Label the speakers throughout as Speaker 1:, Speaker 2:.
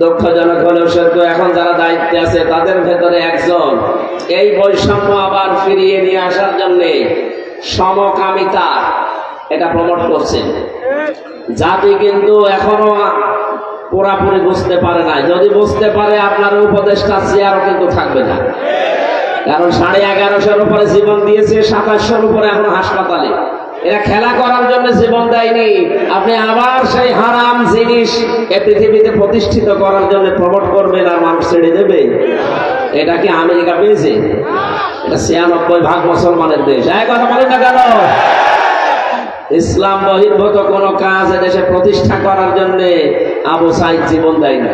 Speaker 1: দুঃখজনক হলেও সত্য, এখন যারা দায়িত্বে আছে তাদের ভেতরে একজন এই বৈষম্য আবার ফিরিয়ে নিয়ে আসার জন্য সমকামিতা এটা প্রমোট করছেন। জাতি কিন্তু এখনো পুরাপুরি বুঝতে পারে না। যদি বুঝতে পারে আপনার উপদেষ্টা চেয়ারও কিন্তু থাকবে না, কারণ 1150-র উপরে জীবন দিয়েছে, 2700-র উপরে এখন হাসপাতালে। এরা খেলা করার জন্য জীবন দেয়নি। আপনি আবার সেই হারাম জিনিস এই পৃথিবীতে প্রতিষ্ঠিত করার জন্য প্রমোট করবেন আর মানুষ ছেড়ে দেবে? এটা কি আমেরিকা পেয়েছে? এটা 96% মুসলমানের দেশ। এক কথা বলেন না কেন? ইসলাম বহির্ভূত কোন কাজ এদেশে প্রতিষ্ঠা করার জন্য আবু সাইদ জীবন দেয় না।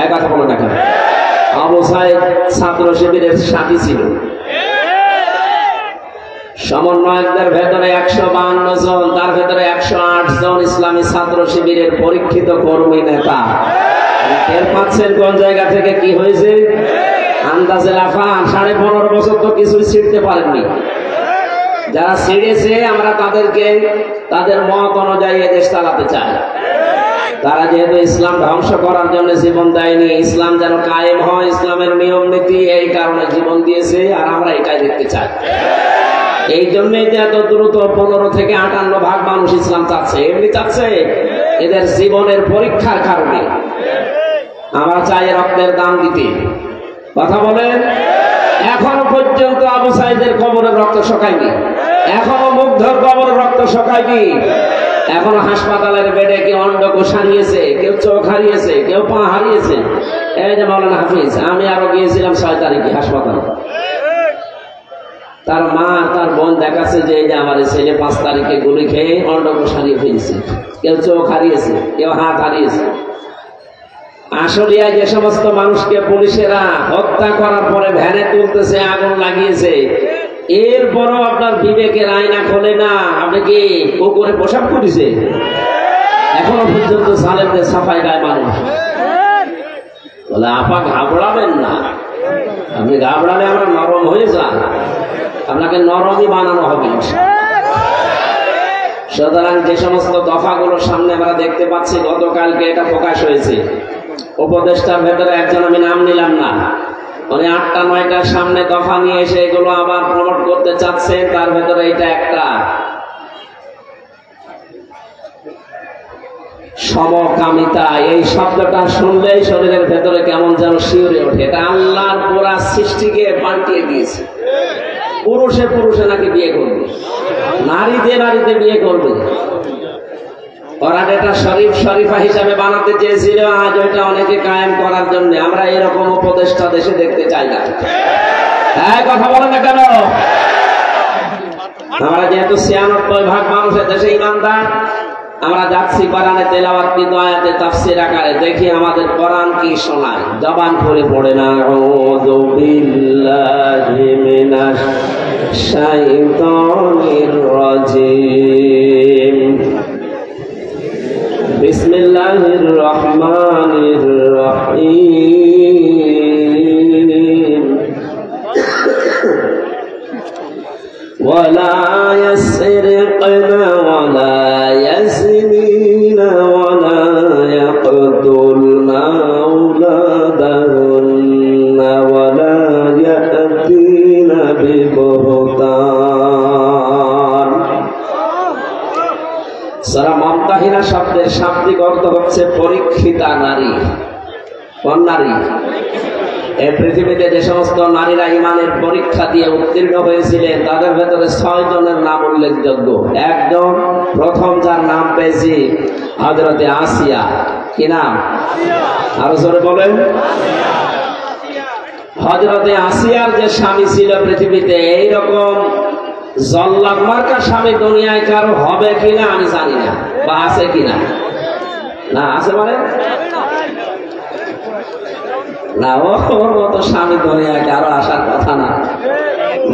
Speaker 1: এক কথা বলেন না কেন? আবু সাইদ ছাত্র শিবিরের সাথী ছিল। সমন্বয়কদের ভেতরে 152 জন, তার ভেতরে 108 জন ইসলামী ছাত্র শিবিরের পরীক্ষিত কর্মী নেতা। এর পাচ্ছেন কোন জায়গা থেকে কি হয়েছে? আন্দাজে লাফান। 15.5 বছর তো কিছুই ছিঁড়তে পারেননি। যারা ছিঁড়েছে আমরা তাদেরকে তাদের মত অনুযায়ী দেশ চালাতে চাই। তারা যেহেতু ইসলাম ধ্বংস করার জন্য জীবন দেয়নি, ইসলাম যেন কায়েম হয়, ইসলামের নিয়ম নীতি, এই কারণে জীবন দিয়েছে, আর আমরা এটাই দেখতে চাই। এই জন্যই তো এত দ্রুত 15 থেকে 58% মানুষ ইসলাম চাচ্ছে। এমনি চাচ্ছে, এদের জীবনের পরীক্ষার কারণে। আমরা চাই রক্তের দাম দিতে। কথা বলেন। এখনো পর্যন্ত আবু সাইদের কবরের রক্ত শুকায়নি, এখনো মুগ্ধর কবরের রক্ত শুকায়নি। এখনো হাসপাতালের বেডে কেউ অন্ডকোষ হারিয়েছে, কেউ চোখ হারিয়েছে, কেউ পা হারিয়েছে। এই যে মাওলানা হাফিজ, আমি আরো গিয়েছিলাম 6 তারিখে হাসপাতালে। তার মা তার বোন দেখাচ্ছে যে এই যে আমার ছেলে 5 তারিখে গুলি খেয়ে অন্ডকোষ হারিয়ে ফেলেছে, কেউ চোখ হারিয়েছে, কেউ হাত হারিয়েছে। আসলে যে সমস্ত মানুষকে পুলিশেরা হত্যা করার পরে ভ্যানে তুলতেছে, আগুন লাগিয়েছে, এরপরও আপনার বিবেকের আয়না খোলে না। আপনি কি পুকুরে পোশাক করেছে? এখনো পর্যন্ত সালেমদের সাফাই গায়ে মানুষ বলে, আপা ঘাবড়াবেন না, আপনি ঘাবড়ালে আমরা নরম হয়ে যান, আপনাকে নরমই বানানো হবে। সুতরাং যে সমস্ত দফাগুলো সামনে আমরা দেখতে পাচ্ছি, গতকালকে এটা প্রকাশ হয়েছে। উপদেষ্টার ভেতরে একজন, আমি নাম নিলাম না, উনি 8টা-9টার সামনে দফা নিয়ে এসে এগুলো আবার প্রমোট করতে চাচ্ছেন। তার ভেতরে এটা একটা সমকামিতা। এই শব্দটা শুনলেই শরীরের ভেতরে কেমন যেন শিউরে ওঠে। এটা আল্লাহর পুরা সৃষ্টিকে পাল্টিয়ে দিয়েছে। পুরুষে পুরুষে নাকি বিয়ে করবে, নারীতে নারীতে বিয়ে করবে। ওরা এটা শরীফা হিসাবে বানাতে চেয়েছিল, আজ ওইটা অনেকে কায়েম করার জন্য। আমরা এরকম উপদেষ্টা দেশে দেখতে চাই না। হ্যাঁ, কথা বলেন না কেন? আমরা যেহেতু 96% মানুষের দেশে ঈমানদার, আমরা যাচ্ছি কোরআনে তেলাওয়াতকৃত আয়াতে তাফসীর আকারে। দেখি আমাদের কোরআন কি শোনায়। জবান খুলে পড়ে না, আউযু বিল্লাহি মিনাশ শাইতানির রাজিম, বিসমিল্লাহির রহমানির রহিম, ওয়ালা ইয়াসরিকনা ওয়ালা ইয়াজনিনা ওয়ালা ইয়াকতুলনা আওলাদাহুন্না ওয়ালা ইয়াতিনা বিবুহতান। সূরা মুমতাহিনা শব্দের শাব্দিক অর্থ হচ্ছে পরীক্ষিতা নারী। কোন নারী? এই পৃথিবীতে যে সমস্ত নারীরা ইমানের পরীক্ষা দিয়ে উত্তীর্ণ হয়েছিলেন, তাদের ভেতরে 6 জনের নাম উল্লেখযোগ্য। একজন প্রথম যার নাম পেয়েছি, হযরতে আসিয়া। কি নাম? আরো জোরে বলেন। হযরতে আসিয়ার যে স্বামী ছিল পৃথিবীতে, এইরকম জল্লাদ মার্কা স্বামী দুনিয়ায় কারো হবে কিনা আমি জানি না, বা আছে কিনা। না আছে মানে না, ওর মতো স্বামী দুনিয়ায় কারো আসার কথা না।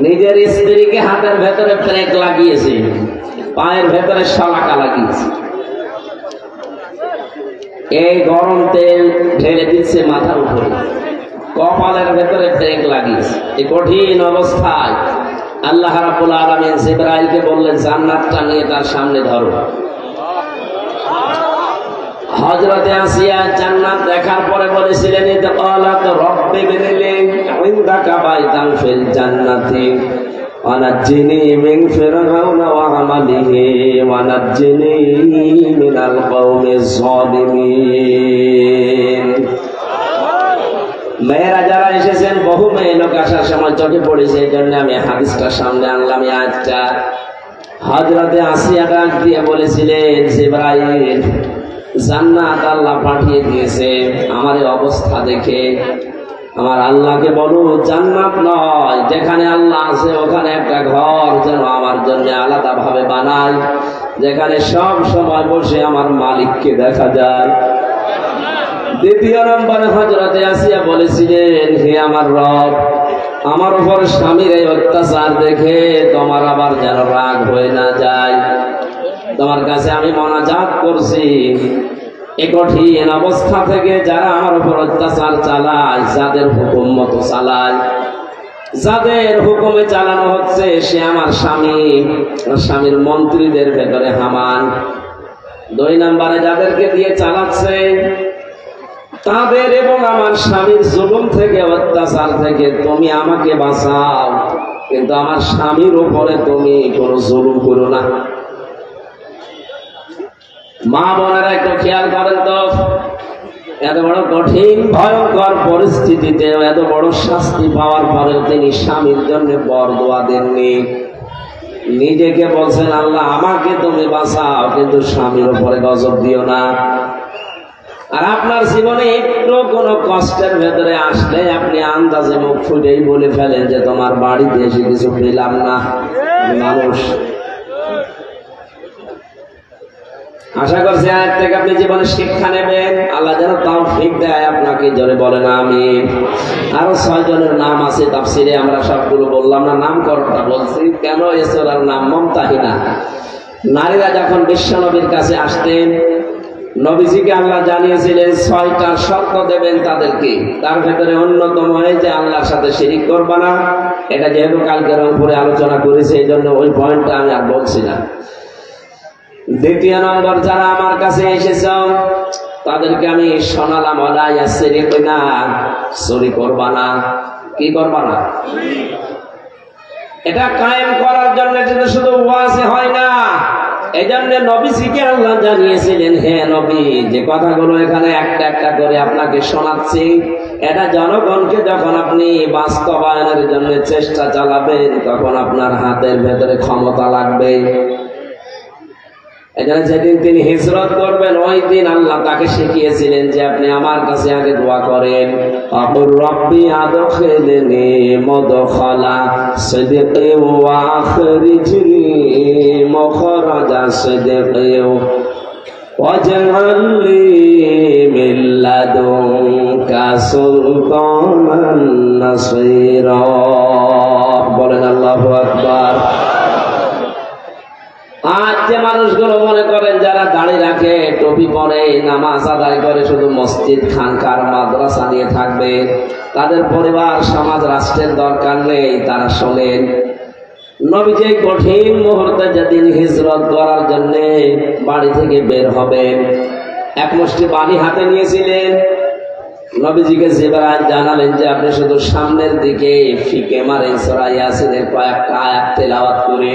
Speaker 1: নিজের স্ত্রীকে হাতের ভেতরে ব্রেক লাগিয়েছে, পায়ের ভেতরে শলাকা লাগিয়েছে, এই গরম তেল ঢেলে দিচ্ছে মাথার উপরে, কপালের ভেতরে ব্রেক লাগিয়েছে। এই কঠিন অবস্থায় আল্লাহ রাব্বুল আলামিন জিবরাইলকে বললেন, জান্নাতটা নিয়ে তার সামনে ধরো। হযরতে আসিয়া জান্নাত দেখার পরে বলেছিলেন ইদখালাত রব্বি বিনিলি ইনদাকা বাইতান ফিল জান্নাতি ওয়ানাজ্জিনি মিন ফিরআউনা ওয়া আমালিহি ওয়ানাজ্জিনি মিনাল কওমিজ যালিমিন। মেয়েরা যারা এসেছেন, বহু মেয়ে লোক আসার সময় চোখে পড়েছে, এই জন্য আমি হাদিসটা সামনে আনলাম। এই আয়াতটা হযরতে আসিয়া ডাক দিয়ে বলেছিলেন, জিবরাইল, জান্নাত আল্লাহ পাঠিয়ে দিয়েছে। আমার এই অবস্থা দেখে আমার আল্লাহকে বলো জান্নাত নয়, যেখানে আল্লাহ আছে ওখানে একটা ঘর যেন আমার জন্য আলাদা ভাবে বানায়, যেখানে সব সময় বসে আমার মালিককে দেখা যায়। দ্বিতীয় নম্বরে হযরতে আসিয়া বলেছিলেন, হে আমার রব, আমার উপর স্বামীর এই অত্যাচার দেখে তোমার আবার যেন রাগ হয়ে না যায়, তোমার কাছে আমি মোনাজাত করছি, এই কঠিন অবস্থা থেকে যারা আমার উপর অত্যাচার চালায়, যাদের হুকুম মতো চালায়, যাদের হুকুমে চালানো হচ্ছে, সে আমার স্বামী, স্বামীর মন্ত্রীদের ভেতরে হামান। দুই নম্বরে যাদেরকে দিয়ে চালাচ্ছে তাদের এবং আমার স্বামীর জুলুম থেকে, অত্যাচার থেকে তুমি আমাকে বাঁচাও, কিন্তু আমার স্বামীর উপরে তুমি কোনো জুলুম করো না। মা বোনেরা একটু খেয়াল করেন তো, এত বড় কঠিন ভয়ঙ্কর পরিস্থিতিতে এত বড় শাস্তি পাওয়ার পরেও তিনি স্বামীর জন্য বরদোয়া দেননি। নিজেকে বলছেন, আল্লাহ আমাকে তুমি বাঁচাও, কিন্তু স্বামীর উপরে গজব দিও না। আর আপনার জীবনে একটু কোনো কষ্টের ভেতরে আসলে আপনি আন্দাজে মুখ ফুটেই বলে ফেলেন যে তোমার বাড়িতে এসে কিছু পেলাম না। মানুষ আশা করছি আজ থেকে আপনি জীবনে শিক্ষা নেবেন। আল্লাহ যেন তৌফিক দেয় আপনাকে, জোরে বলেন আমিন। আরো 6 জনের নাম আছে তাফসিরে, আমরা সবগুলো বললাম না, নাম করটা বলছি কেন। এই সূরার নাম মুমতাহিনা। নারীরা যখন বিশ্বনবীর কাছে আসতেন, নবীজিকে আল্লাহ জানিয়েছিলেন 6টা শর্ত দেবেন তাদেরকে। তার ভেতরে অন্যতম এই যে আল্লাহর সাথে শিরিক করবে না। এটা যেহেতু কালকে রংপুরে আলোচনা করেছে, এই জন্য ওই পয়েন্টটা আমি আর বলছি না। দ্বিতীয় নম্বর, যারা আমার কাছে এসেছ তাদেরকে আমি শোনালাম, চুরি করবা না। কি করবা না? এটা কায়েম করার জন্য শুধু ওয়াজে হয় না। এই জন্য নবীজিকে আল্লাহ জানিয়েছিলেন, হে নবী, যে কথাগুলো এখানে একটা একটা করে আপনাকে শোনাচ্ছি, এটা জনগণকে যখন আপনি বাস্তবায়নের জন্য চেষ্টা চালাবেন, তখন আপনার হাতের ভেতরে ক্ষমতা লাগবে। এজন্য যেদিন তিনি হিজরত করবেন, ওই দিন আল্লাহ তাকে শিখিয়েছিলেন যে আপনি আমার কাছে আগে দোয়া করেন, আকুর রব্বি আদখিলনি মুদখালা সিদকি ওয়া আখরিজনি মুখরাজা সিদকি ওয়াজআল লি মিন লাদুনকা সুলতানান নাসীরা। বলেন আল্লাহু আকবার। আজ যে মানুষগুলো মনে করেন যারা দাড়ি রাখে, টুপি পরে, নামাজ আদায় করে, শুধু মসজিদ, খানকার, মাদ্রাসা নিয়ে থাকবে, তাদের পরিবার, সমাজ, রাষ্ট্রের দরকার নেই। তারা শোনেন, নবীজি কঠিন মুহূর্তে যেদিন হিজরত করার জন্য বাড়ি থেকে বের হবেন, এক মুষ্টি বালি হাতে নিয়েছিলেন। নবীজিকে জিবরাইল জানালেন যে আপনি শুধু সামনের দিকে ফিকে মারেন, সূরা ইয়াসিনের কয়েকটা আয়াত তেলাওয়াত করে।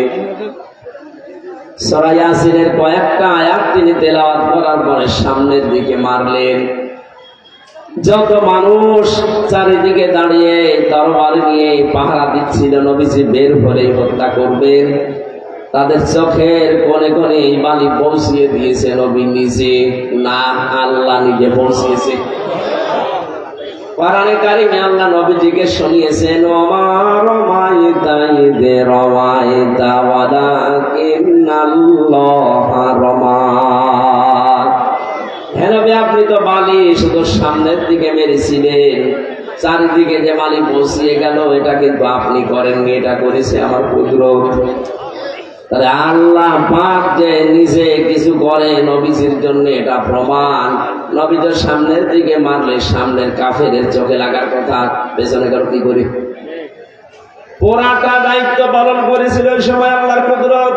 Speaker 1: সূরা ইয়াসিনের কয়েকটা আয়াত তিনি তেলাওয়াত করার পরে সামনের দিকে মারলেন। যত মানুষ চারিদিকে দাঁড়িয়ে তরবারি নিয়ে পাহারা দিচ্ছিল, নবীজি বের হলেই হত্যা করবেন, তাদের চোখের কোণে কোণে এই বালি পৌঁছিয়ে দিয়েছে নবী নিজে, না আল্লাহ নিজে পৌঁছিয়েছে। কোরআনে কারিমে আল্লাহ নবীজিকে শুনিয়েছেন, ওমা রামাইতা ইয রামাইতা ওয়ালাকিন্নাল্লাহা রামা। হে নবী, আপনি তো বালি শুধু সামনের দিকে মেরেছিলেন, চারিদিকে যে বালি পৌঁছিয়ে গেল এটা কিন্তু আপনি করেননি, এটা করেছে আমার কুদরত। তাহলে আল্লাহ পাক যে নিজে কিছু করে নবীজির জন্য, এটা প্রমাণ। নবী তো সামনের দিকে মারলে সামনের কাফেরের চোখে লাগার কথা, পেছনে কারো কি করি? পুরাটা দায়িত্ব পালন করেছিল ওই সময় আল্লাহর কুদরত।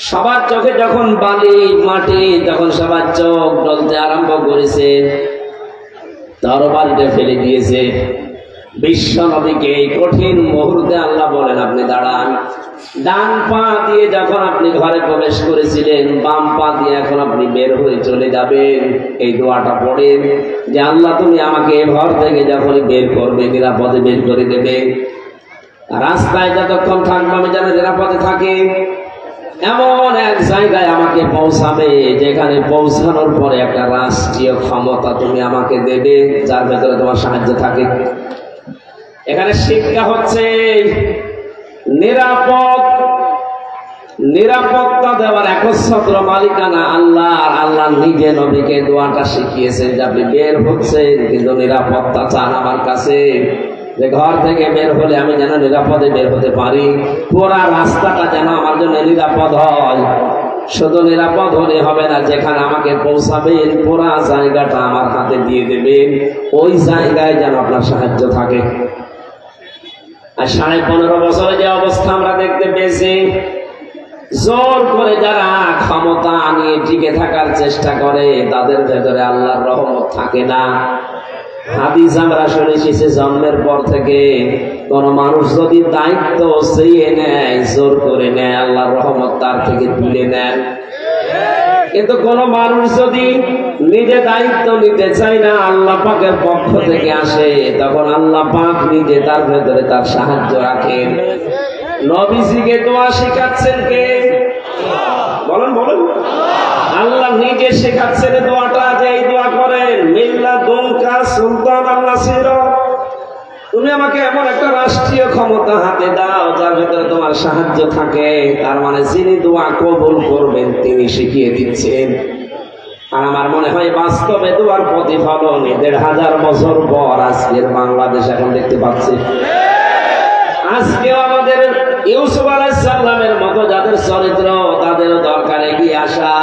Speaker 1: সবার চোখে যখন বালি মাটি, যখন সবার চোখ জ্বলতে আরম্ভ করেছে, তরবারিটা ফেলে দিয়েছে। বিশ্ব নবীকে এই কঠিন মুহূর্তে আল্লাহ বলেন, আপনি দাঁড়ান। ডান পা দিয়ে যখন আপনি ঘরে প্রবেশ করেছিলেন, বাম পা দিয়ে এখন আপনি বের হয়ে চলে যাবেন। এই দোয়াটা পড়েন যে আল্লাহ তুমি আমাকে ঘর থেকে যখন বের করবে, নিরাপদে বের করে দেবে। রাস্তায় যতক্ষণ থাকবো আমি যেন নিরাপদে থাকি, এমন এক জায়গায় আমাকে পৌঁছাবে যেখানে পৌঁছানোর পরে একটা রাষ্ট্রীয় ক্ষমতা তুমি আমাকে দেবে, যার ভেতরে তোমার সাহায্য থাকে। এখানে শিক্ষা হচ্ছে নিরাপত্তা দেওয়ার একচ্ছত্র মালিকানা আল্লাহ। আর আল্লাহ নিজে নবীকে দোয়াটা শিখিয়েছেন যে আপনি বের হচ্ছেন কিন্তু নিরাপত্তা চান আমার কাছে, যে ঘর থেকে বের হলে আমি যেন নিরাপদে বের হতে পারি, পুরা রাস্তাটা যেন আমার জন্য নিরাপদ হয়। শুধু নিরাপদ হলে হবে না, যেখানে আমাকে পৌঁছাবেন পুরা জায়গাটা আমার হাতে দিয়ে দেবেন, ওই জায়গায় যেন আপনার সাহায্য থাকে। আর 15.5 বছরে যে অবস্থা আমরা দেখতে পেয়েছি, জোর করে যারা ক্ষমতা নিয়ে টিকে থাকার চেষ্টা করে তাদের ভেতরে আল্লাহর রহমত থাকে না। হাদিস আমরা শুনেছি জন্মের পর থেকে কোন মানুষ যদি দায়িত্ব চেয়ে নেয়, জোর করে নেয়, আল্লাহর রহমত তার থেকে তুলে নেয়। কিন্তু কোন মানুষ যদি নিজে দায়িত্ব নিতে চায় না, আল্লাহ পাকের পক্ষ থেকে আসে, তখন আল্লাহ পাক নিজে তার ভেতরে তার সাহায্য রাখেন। নবীজিকে দোয়া শেখাচ্ছেন কে? বলেন বলেন। আল্লাহ নিজে শেখাচ্ছেন দোয়াটা, যে এই দোয়া করেন, মিল্লা দুনকা সুলতান আল্লাহ সির, তুমি আমাকে এমন একটা রাষ্ট্রীয় ক্ষমতা হাতে দাও যার ভেতরে তোমার সাহায্য থাকে। তার মানে যিনি দোয়া কবুল করবেন তিনি শিখিয়ে দিচ্ছেন। আর আমার মনে হয় বাস্তবে দোয়ার প্রতিফলন 1500 বছর পর আজকের বাংলাদেশ এখন দেখতে পাচ্ছি। আজকেও আমাদের ইউসুফ আলাইহিস সালামের মতো যাদের চরিত্র, তাদেরও দরকার এগিয়ে আসা।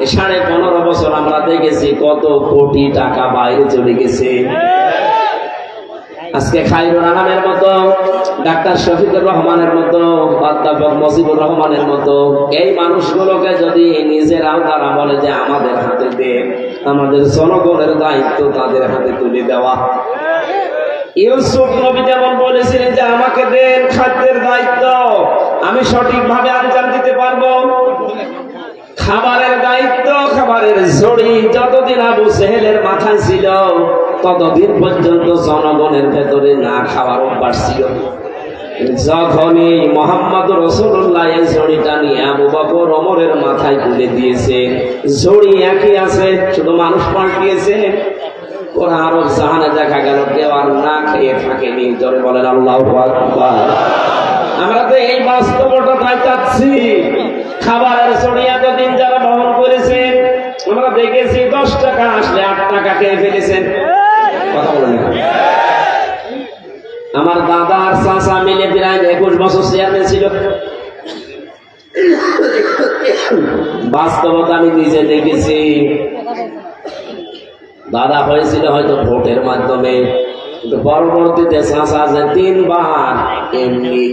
Speaker 1: 15.5 বছর আমরা দেখেছি কত কোটি টাকা বাইরে চলে গেছে। আজকে খায়রুল আনামের মতো, ডাক্তার শফিকুর রহমানের মতো, অধ্যাপক মুজিবুর রহমানের মতো এই মানুষগুলোকে যদি নিজেরাও তারা বলে যে আমাদের হাতে দে, আমাদের জনগণের দায়িত্ব তাদের হাতে তুলে দেওয়া। ইউসুফ নবী যেমন বলেছিলেন যে আমাকে দেন খাদ্যের দায়িত্ব, আমি সঠিকভাবে আঞ্জাম দিতে পারবো। খাবারের দায়িত্ব, খাবারের ঝুড়ি যতদিন আবু জেহেলের মাথায় ছিল ততদিন পর্যন্ত জনগণের ভেতরে না খাওয়ার অভ্যাস ছিল। যখনই মুহাম্মদ রাসূলুল্লাহ এই ঝুড়িটা নিয়ে আবু বকর ওমরের মাথায় তুলে দিয়েছে, ঝুড়ি একই আছে, শুধু মানুষ পাল্টিয়েছে। ওরা আরো জাহানে দেখা গেল কেউ আর না খেয়ে থাকেনি। জোরে বলেন আল্লাহু আকবার। আমরা তো এই বাস্তবতা পাইতাছি। খাবারের ঝুড়ি এতদিন যারা বহন করেছেন, আমরা দেখেছি 10 টাকা আসলে 8 টাকা খেয়ে ফেলেছেন। কথা বলেন। আমার দাদা আর চাচা মিলে প্রায় 21 বছর চেয়ারম্যান ছিল। বাস্তবতা আমি নিজে দেখেছি। দাদা হয়েছিল হয়তো ভোটের মাধ্যমে, কিন্তু পরবর্তীতে চাচা যে 3 বার এমনি।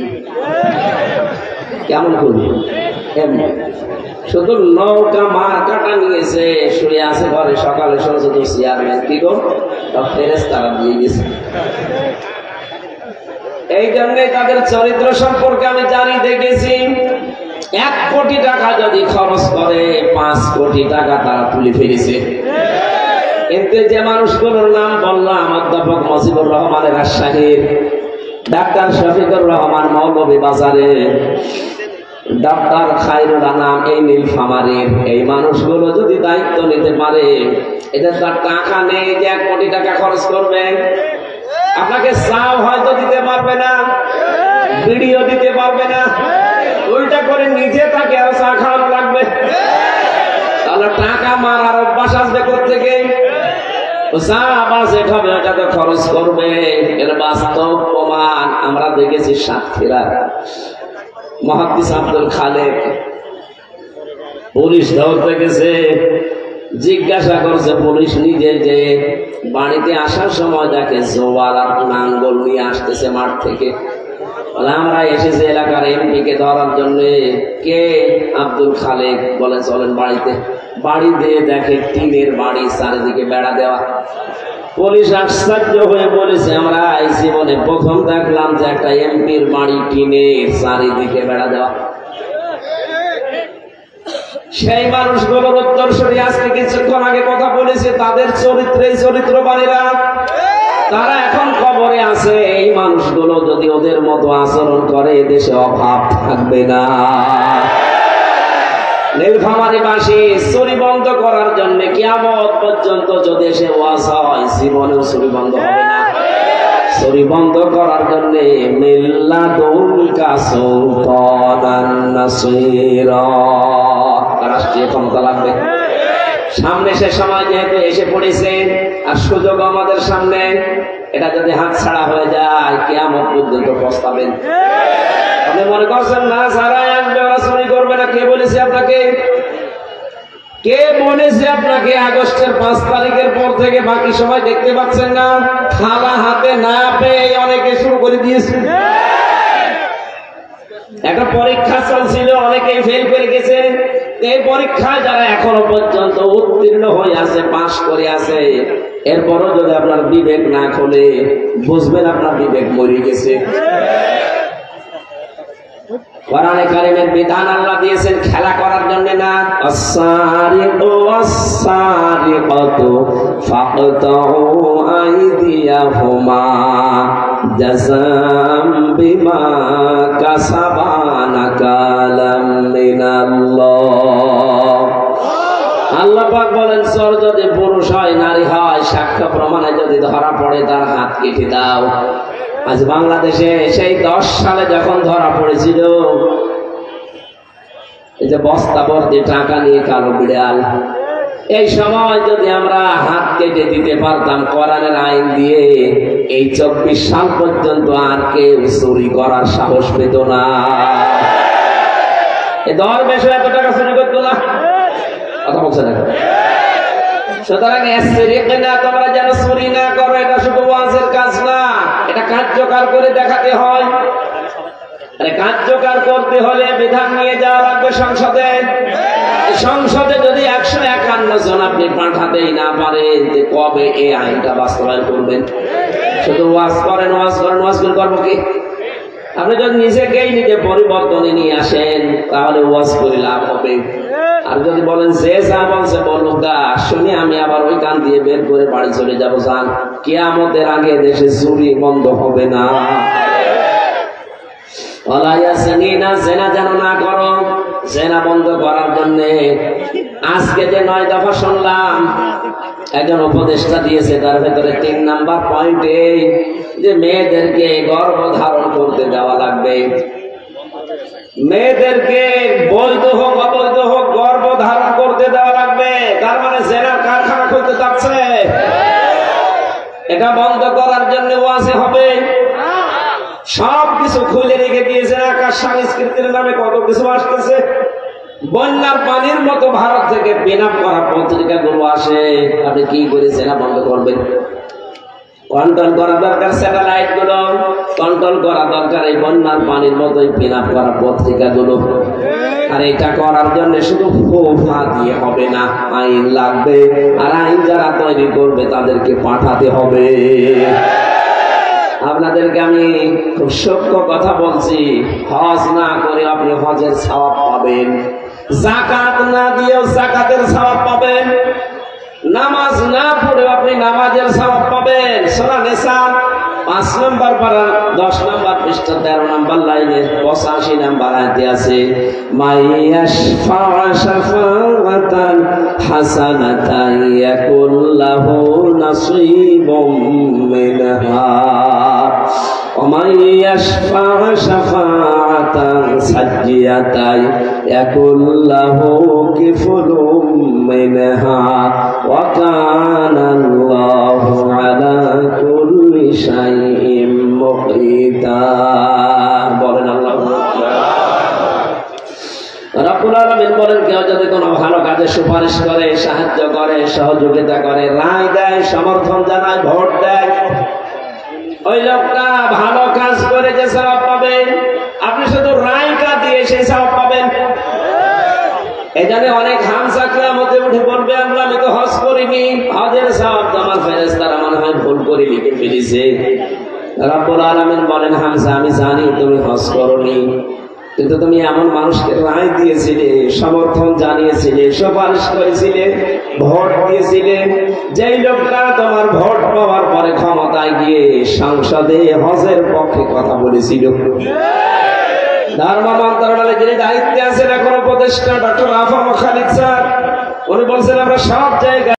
Speaker 1: কেমন করবি এমনি, শুধু নৌকা মার কাটা নিয়েছে, শুয়ে আছে ঘরে। সকালে শুনছে তো চেয়ারম্যান কি গো, সব ফেরেশতারা দিয়ে গেছে। এই জন্যে তাদের চরিত্র সম্পর্কে আমি জানি, দেখেছি। 1 কোটি টাকা যদি খরচ করে 5 কোটি টাকা তারা তুলে ফেলেছে। কিন্তু যে মানুষগুলোর নাম বললাম, অধ্যাপক মুজিবুর রহমানের রাজশাহীর, ডাক্তার শফিকুর রহমান মৌলভী বাজারের, ডাক্তার খায়রুল আনাম এই নীলফামারীর, এই মানুষগুলো যদি দায়িত্ব নিতে পারে, এদের তার টাকা নেই যে 1 কোটি টাকা খরচ করবে। আপনাকে চাও হয়তো দিতে পারবে না, ভিডিও দিতে পারবে না, উল্টা করে নিজে তাকে আর চা খাওয়ানো লাগবে। তাহলে টাকা মারার অভ্যাস আসবে কোত্থেকে? চা বাজেট হবে, ওটা তো খরচ করবে। এর বাস্তব প্রমাণ আমরা দেখেছি সাতক্ষীরা। মুহাদ্দিস আব্দুল খালেক পুলিশ ধরতে গেছে, জিজ্ঞাসা করছে পুলিশ নিজে যে বাড়িতে আসার সময় দেখে জোয়ার আর নাঙ্গল নিয়ে আসতেছে মাঠ থেকে। আমরা এসেছি এলাকার এমপি কে ধরার জন্য। কে? আব্দুল খালেক। বলে চলেন বাড়িতে। বাড়ি দিয়ে দেখে টিনের বাড়ি, চারিদিকে বেড়া দেওয়া। পুলিশ আশ্চর্য হয়ে বলেছে, আমরা এই জীবনে প্রথম দেখলাম যে একটা এমপির বাড়ি টিনের, চারিদিকে বেড়া দেওয়া। সেই মানুষগুলোর উত্তরসূরি আজকে কিছুক্ষণ আগে কথা বলেছে, তাদের চরিত্রে চরিত্রবাণীরা, তারা এখন কবরে আছে। এই মানুষগুলো যদি ওদের মতো আচরণ করে, দেশে অভাব থাকবে না। নীলফামারীবাসী চুরি বন্ধ করার জন্য কিয়ামত পর্যন্ত যদি এসে ওয়াজ হয়, জীবনেও চুরি বন্ধ হবে না। চুরি বন্ধ করার জন্য মিল্লাদুনকা সুলতানান নাসীরা, রাষ্ট্রীয় ক্ষমতা লাগবে। সামনে সে সময় যেহেতু এসে পড়েছে, আর সুযোগ আমাদের সামনে, এটা যদি হাত ছাড়া হয়ে যায়, কিয়ামত পর্যন্ত পস্তাবেন। আপনি মনে করছেন না যারা আসবে ওরা চুরি করবে না? কে বলেছে আপনাকে? কে বলেছে আপনাকে? আগস্টের 5 তারিখের পর থেকে বাকি সময় দেখতে পাচ্ছেন না, থালা হাতে না পেয়ে অনেকে শুরু করে দিয়েছে। একটা পরীক্ষা চলছিল, অনেকেই ফেল করে গেছে। এই পরীক্ষায় যারা এখনো পর্যন্ত উত্তীর্ণ হয়ে আছে, পাশ করে আছে, এরপরও যদি আপনার বিবেক না খোলে, বুঝবেন আপনার বিবেক মরে গেছে। কোরআনে কারীমের বিধান আল্লাহ দিয়েছেন খেলা করার জন্য না। আস-সারিকু ওয়াস-সারিকাতু ফাকতাউ আইদিয়াহুমা জাযাম বিমা কাসাবা নাকালাম মিনাল্লাহ। আল্লাহ পাক বলেন, চোর যদি পুরুষ হয় নারী হয়, সাক্ষ্য প্রমাণে যদি ধরা পড়ে, তার হাত কেটে দাও। আজ বাংলাদেশে সেই 10 সালে যখন ধরা পড়েছিল, এই যে বস্তা ভর্তি টাকা নিয়ে কালো বিড়াল, এই সময় যদি আমরা হাত কেটে দিতে পারতাম কোরআনের আইন দিয়ে, এই 24 সাল পর্যন্ত আর কেউ চুরি করার সাহস পেত না। এই দরবেশ এত টাকা চুরি করতো না, কথা বলছে না। সুতরাং তোমরা যেন চুরি না করো, এটা শুধু ওয়াজের কাজ না, এটা কার্যকর করে দেখাতে হয়। কার্যকর করতে হলে বিধান নিয়ে যাওয়া লাগবে সংসদে। সংসদে যদি 151 জন আপনি পাঠাতেই না পারেন, কবে এই আইনটা বাস্তবায়ন করবেন? শুধু ওয়াজ করেন, ওয়াজ করেন, ওয়াজ করবো কি? আপনি যদি নিজেকেই নিজে পরিবর্তনে নিয়ে আসেন, তাহলে ওয়াজ করে লাভ হবে। আর যদি বলেন যে যা বলছে বলুক গা, শুনে আমি আবার ওই কান দিয়ে বের করে বাড়ি চলে যাবো, যান, কিয়ামতের আগে দেশে চুরি বন্ধ হবে না। জেনা যেন না করো। জেনা বন্ধ করার জন্য আজকে যে 9 দফা শুনলাম, একজন উপদেষ্টা দিয়েছে, তার ভেতরে 3 নাম্বার পয়েন্টে যে মেয়েদেরকে গর্ভধারণ করতে দেওয়া লাগবে। মেয়েদেরকে বৈধ হোক অবৈধ হোক গর্ভধারণ করতে দেওয়া লাগবে। তার মানে জেনার কারখানা খুলতে চাচ্ছে। এটা বন্ধ করার জন্য ওয়াজে হবে। সবকিছু খুলে রেখে দিয়েছে। আকাশ সংস্কৃতির নামে কত কিছু আসতেছে। বন্যার পানির মতো ভারত থেকে বেনাম করা পত্রিকা গুলো আসে। আপনি কি করে জেনা বন্ধ করবেন? কন্ট্রোল করা দরকার স্যাটেলাইট গুলো, কন্ট্রোল করা দরকার এই বন্যার পানির মতোই বেনাম করা পত্রিকা গুলো। আর এটা করার জন্য শুধু ফোফা দিয়ে হবে না, আইন লাগবে। আর আইন যারা তৈরি করবে তাদেরকে পাঠাতে হবে। আপনাদেরকে আমি খুব সত্য কথা বলছি, হজ না করে আপনি হজের সওয়াব পাবেন, যাকাত না দিয়েও যাকাতের সওয়াব পাবেন, নামাজ না পড়েও আপনি নামাজের সওয়াব পাবেন। সূরা নিসা 5 নম্বর পারা 10 নম্বর পৃষ্ঠা 13 নম্বর লাইনে 85 নম্বর আয়াতে আছে, মাইয়াশফা শাফাআতান হাসানাতান ইয়াকুল লাহু নাসীবুম মিনহা ওয়া মাইয়াশফা শাফাআতান সাজ্জিয়াতান ইয়াকুল লাহু কিফলুম মিনহা ওয়া কানা আল্লাহু আলা কুল্লি শাইইন মুকিতা। বলেন আল্লাহু আকবার। রব্বুল আলামিন বলেন, কেউ যদি কোনো ভালো কাজে সুপারিশ করে, সাহায্য করে, সহযোগিতা করে, রায় দেয়, সমর্থন জানায়, ভোট দেয়, ওই লোকটা ভালো কাজ করে যে সওয়াব পাবেন, আপনি শুধু রায়কা দিয়ে সেই সওয়াব পাবেন। এখানে অনেক হামসাকরা মধ্যে উঠে বলবে আমি তো হজ করিনি, হজের সওয়াব তো আমার ফেরেশতারা মনে হয় ভুল করে লিখে ফেলেছে। রব্বুল আলামিন বলেন, হামসা আমি জানি তুমি হজ করনি, কিন্তু তুমি এমন মানুষকে রায় দিয়েছিলে, সমর্থন জানিয়েছিলে, সুপারিশ করেছিলে, ভোট দিয়েছিলে, যেই লোকটা তোমার ভোট পাওয়ার পরে ক্ষমতায় গিয়ে সংসদে হজের পক্ষে কথা বলেছিল। ধর্ম মন্ত্রণালয়ে যিনি দায়িত্বে আছেন এখন উপদেষ্টা ডক্টর আফম খালিদ স্যার, উনি বলছেন আমরা সব জায়গায়